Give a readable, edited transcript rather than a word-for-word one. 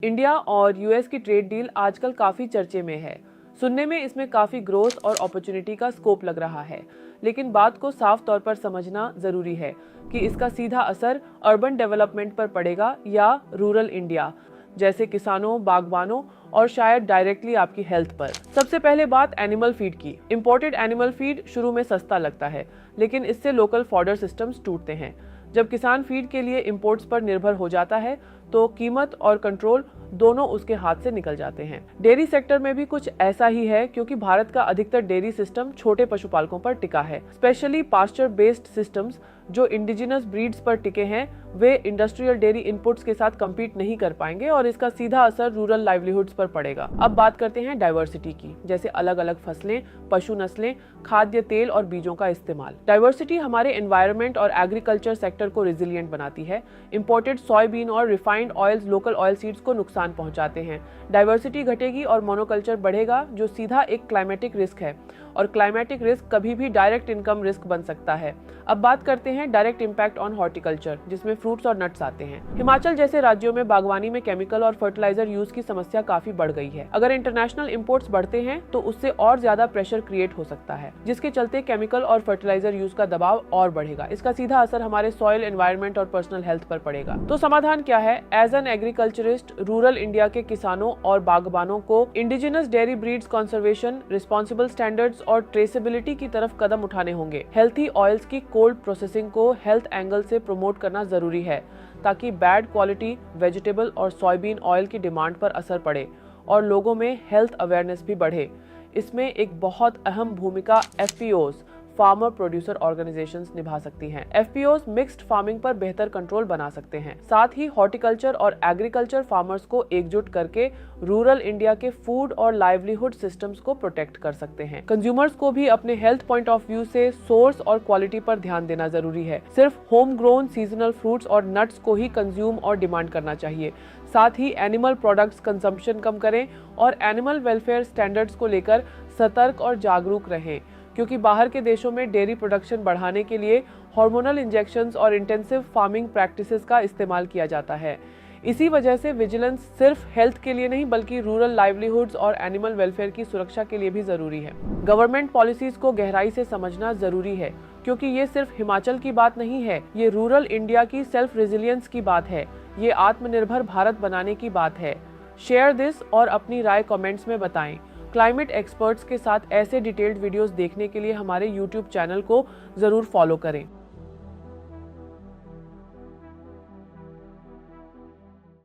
India और US की trade deal आजकल काफ़ी चर्चे में है। सुनने में इसमें काफ़ी ग्रोथ और अपॉर्चुनिटी का स्कोप लग रहा है, लेकिन बात को साफ तौर पर समझना ज़रूरी है कि इसका सीधा असर अर्बन डेवलपमेंट पर पड़ेगा या रूरल इंडिया जैसे किसानों, बागबानों और शायद डायरेक्टली आपकी हेल्थ पर। सबसे पहले बात एनिमल फीड की। इंपोर्टेड एनिमल फीड शुरू में सस्ता लगता है, लेकिन इससे लोकल फॉडर सिस्टम्स टूटते हैं। जब किसान फीड के लिए इंपोर्ट्स पर निर्भर हो जाता है तो कीमत और कंट्रोल दोनों उसके हाथ से निकल जाते हैं। डेयरी सेक्टर में भी कुछ ऐसा ही है, क्योंकि भारत का अधिकतर डेयरी सिस्टम छोटे पशुपालकों पर टिका है। स्पेशली पास्चर बेस्ड सिस्टम्स जो इंडिजिनस ब्रीड्स पर टिके हैं, वे इंडस्ट्रियल डेयरी इनपुट्स के साथ कम्पीट नहीं कर पाएंगे और इसका सीधा असर रूरल लाइवलीहुड्स पर पड़ेगा। अब बात करते हैं डाइवर्सिटी की, जैसे अलग अलग फसलें, पशु नस्लें, खाद्य तेल और बीजों का इस्तेमाल। डाइवर्सिटी हमारे एनवायरनमेंट और एग्रीकल्चर सेक्टर को रेजिलिएंट बनाती है। इंपोर्टेड सोयाबीन और refined oils local oil seeds को नुकसान पहुंचाते हैं। डाइवर्सिटी घटेगी और मोनोकल्चर बढ़ेगा, जो सीधा एक क्लाइमेटिक रिस्क है, और क्लाइमेटिक रिस्क कभी भी डायरेक्ट इनकम रिस्क बन सकता है। अब बात करते हैं डायरेक्ट इम्पैक्ट ऑन हॉर्टिकल्चर, जिसमें फ्रूट्स और नट्स आते हैं। हिमाचल जैसे राज्यों में बागवानी में केमिकल और फर्टिलाइजर यूज की समस्या काफी बढ़ गई है। अगर इंटरनेशनल इंपोर्ट्स बढ़ते हैं तो उससे और ज्यादा प्रेशर क्रिएट हो सकता है, जिसके चलते केमिकल और फर्टिलाइजर यूज का दबाव और बढ़ेगा। इसका सीधा असर हमारे सॉइल, एनवायरनमेंट और पर्सनल हेल्थ पर पड़ेगा। तो समाधान क्या है? As an agriculturist, rural India के किसानों और बागबानों को indigenous dairy breeds conservation, responsible standards और ट्रेसेबिलिटी की तरफ कदम उठाने होंगे। हेल्थी ऑयल्स की कोल्ड प्रोसेसिंग को हेल्थ एंगल से प्रमोट करना जरूरी है, ताकि बैड क्वालिटी वेजिटेबल और सोयाबीन ऑयल की डिमांड पर असर पड़े और लोगों में हेल्थ अवेयरनेस भी बढ़े। इसमें एक बहुत अहम भूमिका एफपीओज, फार्मर प्रोड्यूसर ऑर्गेनाइजेशंस निभा सकती हैं। एफपीओज मिक्स्ड फार्मिंग पर बेहतर कंट्रोल बना सकते हैं। साथ ही हॉर्टिकल्चर और एग्रीकल्चर फार्मर्स को एकजुट करके रूरल इंडिया के फूड और लाइवलीहुड सिस्टम्स को प्रोटेक्ट कर सकते हैं। कंज्यूमर्स को भी अपने हेल्थ पॉइंट ऑफ व्यू से सोर्स और क्वालिटी पर ध्यान देना जरूरी है। सिर्फ होम ग्रोन सीजनल फ्रूट्स और नट्स को ही कंज्यूम और डिमांड करना चाहिए। साथ ही एनिमल प्रोडक्ट्स कंजम्पशन कम करें और एनिमल वेलफेयर स्टैंडर्ड्स को लेकर सतर्क और जागरूक रहें, क्योंकि बाहर के देशों में डेयरी प्रोडक्शन बढ़ाने के लिए हार्मोनल इंजेक्शंस और इंटेंसिव फार्मिंग प्रैक्टिसेस का इस्तेमाल किया जाता है। इसी वजह से विजिलेंस सिर्फ हेल्थ के लिए नहीं, बल्कि रूरल लाइवलीहुड्स और एनिमल वेलफेयर की सुरक्षा के लिए भी जरूरी है। गवर्नमेंट पॉलिसीज को गहराई से समझना जरूरी है, क्योंकि ये सिर्फ हिमाचल की बात नहीं है, ये रूरल इंडिया की सेल्फ रेजिलियंस की बात है, ये आत्मनिर्भर भारत बनाने की बात है। शेयर दिस और अपनी राय कमेंट्स में बताएं। क्लाइमेट एक्सपर्ट्स के साथ ऐसे डिटेल्ड वीडियोस देखने के लिए हमारे YouTube चैनल को जरूर फॉलो करें।